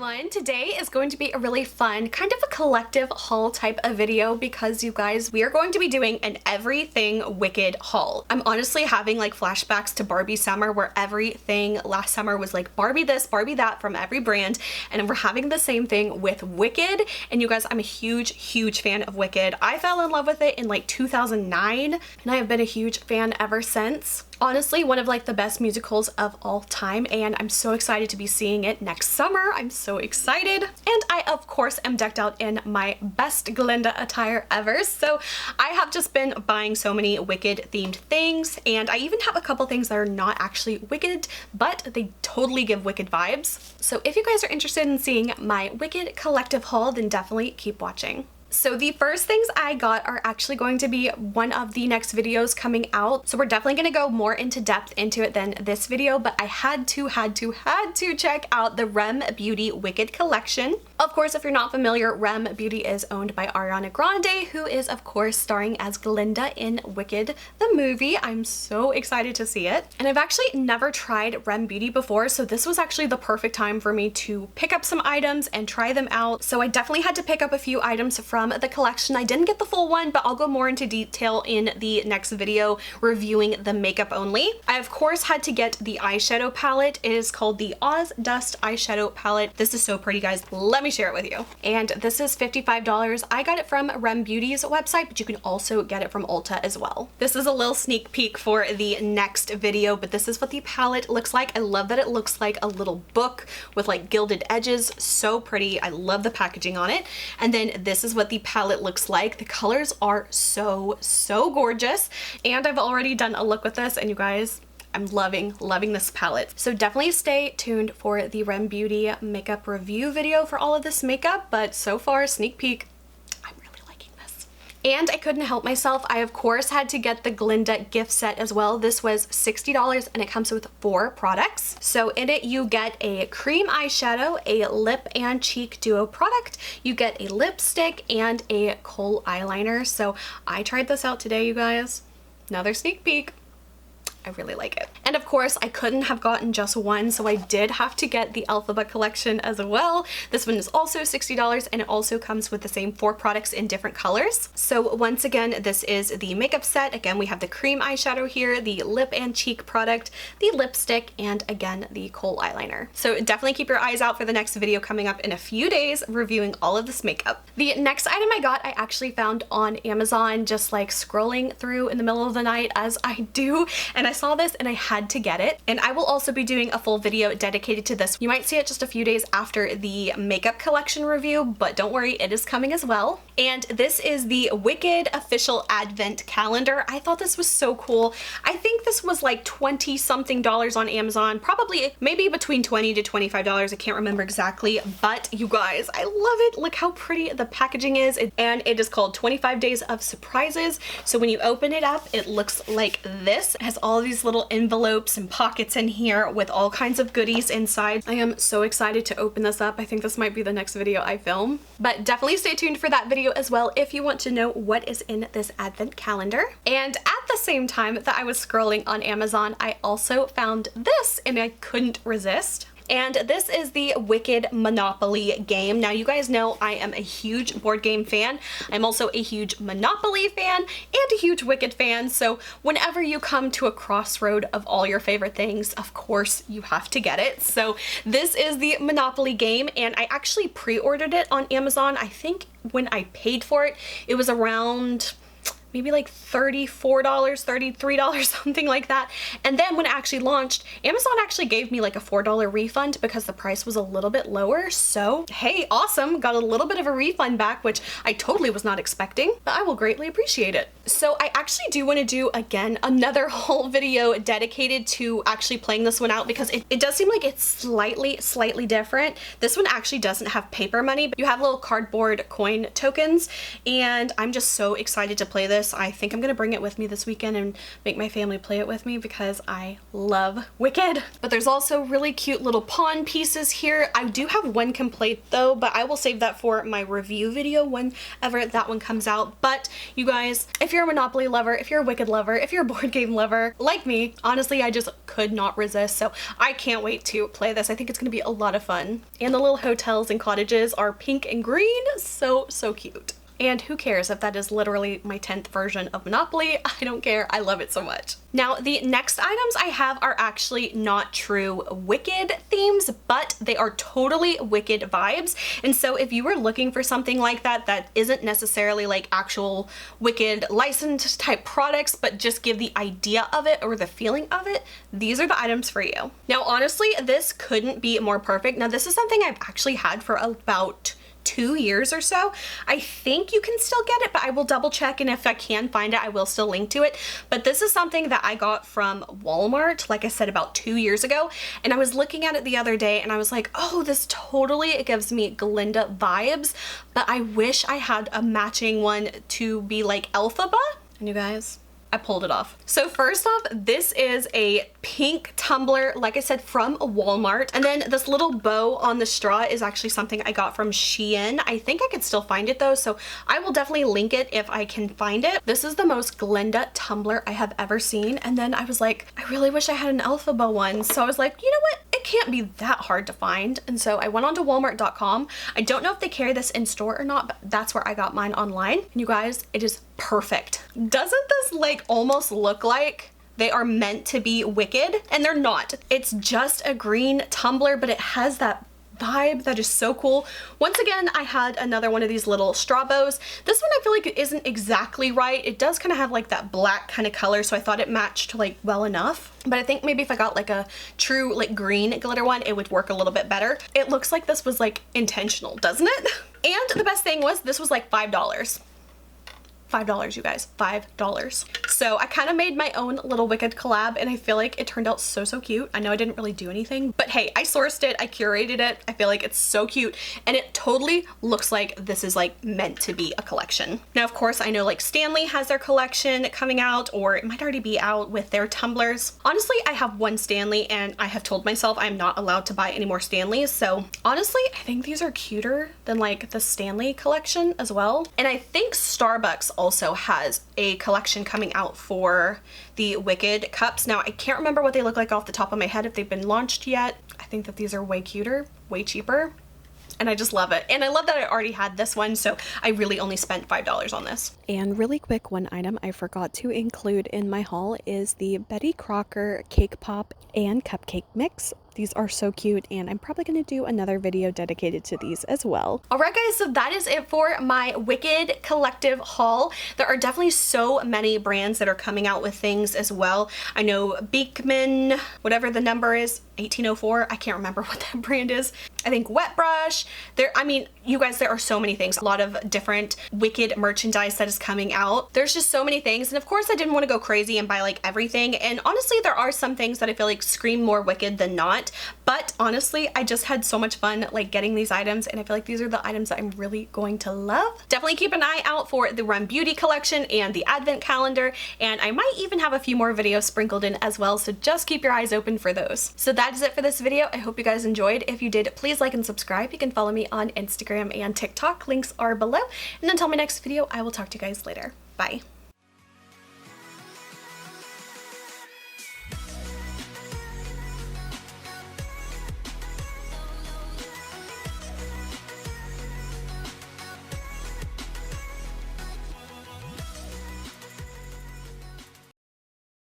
everyone. Today is going to be a really fun, kind of a collective haul type of video because you guys, we are going to be doing an everything Wicked haul. I'm honestly having like flashbacks to Barbie summer where everything last summer was like Barbie this, Barbie that from every brand, and we're having the same thing with Wicked. And you guys, I'm a huge fan of Wicked. I fell in love with it in like 2009 and I have been a huge fan ever since. Honestly, one of like the best musicals of all time, and I'm so excited to be seeing it next summer. I'm so excited. And I of course am decked out in my best Glinda attire ever. So I have just been buying so many Wicked themed things, and I even have a couple things that are not actually Wicked, but they totally give Wicked vibes. So if you guys are interested in seeing my Wicked collective haul, then definitely keep watching. So the first things I got are actually going to be one of the next videos coming out. So we're definitely going to go more into depth into it than this video, but I had to check out the Rem Beauty Wicked collection. Of course, if you're not familiar, Rem Beauty is owned by Ariana Grande, who is of course starring as Glinda in Wicked the movie. I'm so excited to see it. And I've actually never tried Rem Beauty before, so this was actually the perfect time for me to pick up some items and try them out. So I definitely had to pick up a few items from the collection. I didn't get the full one, but I'll go more into detail in the next video reviewing the makeup only. I of course had to get the eyeshadow palette. It is called the Oz Dust eyeshadow palette. This is so pretty, guys. Let me share it with you. And this is $55. I got it from Rem Beauty's website, but you can also get it from Ulta as well. This is a little sneak peek for the next video, but this is what the palette looks like. I love that it looks like a little book with like gilded edges. So pretty. I love the packaging on it. And then this is what the palette looks like. The colors are so gorgeous, and I've already done a look with this, and you guys, I'm loving this palette. So definitely stay tuned for the Rem Beauty makeup review video for all of this makeup, but so far, sneak peek, I'm really liking this. And I couldn't help myself. I of course had to get the Glinda gift set as well. This was $60 and it comes with 4 products. So in it you get a cream eyeshadow, a lip and cheek duo product, you get a lipstick, and a kohl eyeliner. So I tried this out today, you guys. Another sneak peek. I really like it. And of course, I couldn't have gotten just one, so I did have to get the Alphabet collection as well. This one is also $60, and it also comes with the same 4 products in different colors. So once again, this is the makeup set. Again, we have the cream eyeshadow here, the lip and cheek product, the lipstick, and again, the kohl eyeliner. So definitely keep your eyes out for the next video coming up in a few days reviewing all of this makeup. The next item I got, I actually found on Amazon, just like scrolling through in the middle of the night as I do, and I saw this and I had to get it. And I will also be doing a full video dedicated to this. You might see it just a few days after the makeup collection review, but don't worry, it is coming as well. And this is the Wicked official advent calendar. I thought this was so cool. I think this was like 20 something dollars on Amazon, probably maybe between $20 to $25. I can't remember exactly, but you guys, I love it. Look how pretty the packaging is. And it is called 25 Days of Surprises. So when you open it up, it looks like this. It has all these little envelopes and pockets in here with all kinds of goodies inside. I am so excited to open this up. I think this might be the next video I film, but definitely stay tuned for that video as well if you want to know what is in this advent calendar. And at the same time that I was scrolling on Amazon, I also found this and I couldn't resist. And this is the Wicked Monopoly game. Now you guys know I am a huge board game fan. I'm also a huge Monopoly fan and a huge Wicked fan. So whenever you come to a crossroad of all your favorite things, of course you have to get it. So this is the Monopoly game, and I actually pre-ordered it on Amazon. I think when I paid for it, it was around maybe like $34, $33, something like that. And then when it actually launched, Amazon actually gave me like a $4 refund because the price was a little bit lower. So hey, awesome, got a little bit of a refund back, which I totally was not expecting, but I will greatly appreciate it. So I actually do want to do again another whole video dedicated to actually playing this one out because it does seem like it's slightly different. This one actually doesn't have paper money, but you have little cardboard coin tokens, and I'm just so excited to play this. this. I think I'm gonna bring it with me this weekend and make my family play it with me because I love Wicked. But there's also really cute little pawn pieces here. I do have one complaint though, but I will save that for my review video whenever that one comes out. But you guys, if you're a Monopoly lover, if you're a Wicked lover, if you're a board game lover like me, honestly, I just could not resist. So I can't wait to play this. I think it's gonna be a lot of fun. And the little hotels and cottages are pink and green. So cute. And who cares if that is literally my 10th version of Monopoly? I don't care. I love it so much. Now, the next items I have are actually not true Wicked themes, but they are totally Wicked vibes. And so if you were looking for something like that, that isn't necessarily like actual Wicked licensed type products, but just give the idea of it or the feeling of it, these are the items for you. Now, honestly, this couldn't be more perfect. Now, this is something I've actually had for about 2 years or so. I think you can still get it, but I will double check, and if I can find it, I will still link to it. But this is something that I got from Walmart, like I said, about 2 years ago, and I was looking at it the other day and I was like, oh, this totally gives me Glinda vibes, but I wish I had a matching one to be like Elphaba. And you guys, I pulled it off. So first off, this is a pink tumbler, like I said, from Walmart. And then this little bow on the straw is actually something I got from Shein. I think I could still find it though, so I will definitely link it if I can find it. This is the most Glinda tumbler I have ever seen. And then I was like, I really wish I had an Elphaba one. So I was like, you know what? It can't be that hard to find. And so I went onto walmart.com. I don't know if they carry this in store or not, but that's where I got mine online. And you guys, it is perfect. Doesn't this like almost look like they are meant to be Wicked? And they're not. It's just a green tumbler, but it has that vibe that is so cool. Once again, I had another one of these little straw bows. This one I feel like it isn't exactly right. It does kind of have like that black kind of color, so I thought it matched like well enough. But I think maybe if I got like a true like green glitter one, it would work a little bit better. It looks like this was like intentional, doesn't it? And the best thing was this was like $5. $5, you guys, $5. So I kind of made my own little Wicked collab, and I feel like it turned out so cute. I know I didn't really do anything, but hey, I sourced it, I curated it. I feel like it's so cute, and it totally looks like this is like meant to be a collection. Now, of course, I know like Stanley has their collection coming out, or it might already be out with their tumblers. Honestly, I have one Stanley, and I have told myself I'm not allowed to buy any more Stanleys. So honestly, I think these are cuter than like the Stanley collection as well. And I think Starbucks also has a collection coming out for the Wicked cups. Now, I can't remember what they look like off the top of my head, if they've been launched yet. I think that these are way cuter, way cheaper, and I just love it. And I love that I already had this one, so I really only spent $5 on this. And really quick, one item I forgot to include in my haul is the Betty Crocker Cake Pop and Cupcake Mix. These are so cute, and I'm probably going to do another video dedicated to these as well. Alright guys, so that is it for my Wicked collective haul. There are definitely so many brands that are coming out with things as well. I know Beekman, whatever the number is, 1804, I can't remember what that brand is. I think Wet Brush. I mean, you guys, there are so many things. A lot of different Wicked merchandise that is coming out. There's just so many things, and of course I didn't want to go crazy and buy like everything, and honestly there are some things that I feel like scream more Wicked than not. But honestly, I just had so much fun like getting these items, and I feel like these are the items that I'm really going to love. Definitely keep an eye out for the Run Beauty collection and the advent calendar, and I might even have a few more videos sprinkled in as well, so just keep your eyes open for those. So that is it for this video. I hope you guys enjoyed. If you did, please like and subscribe. You can follow me on Instagram and TikTok. Links are below. And until my next video, I will talk to you guys later. Bye.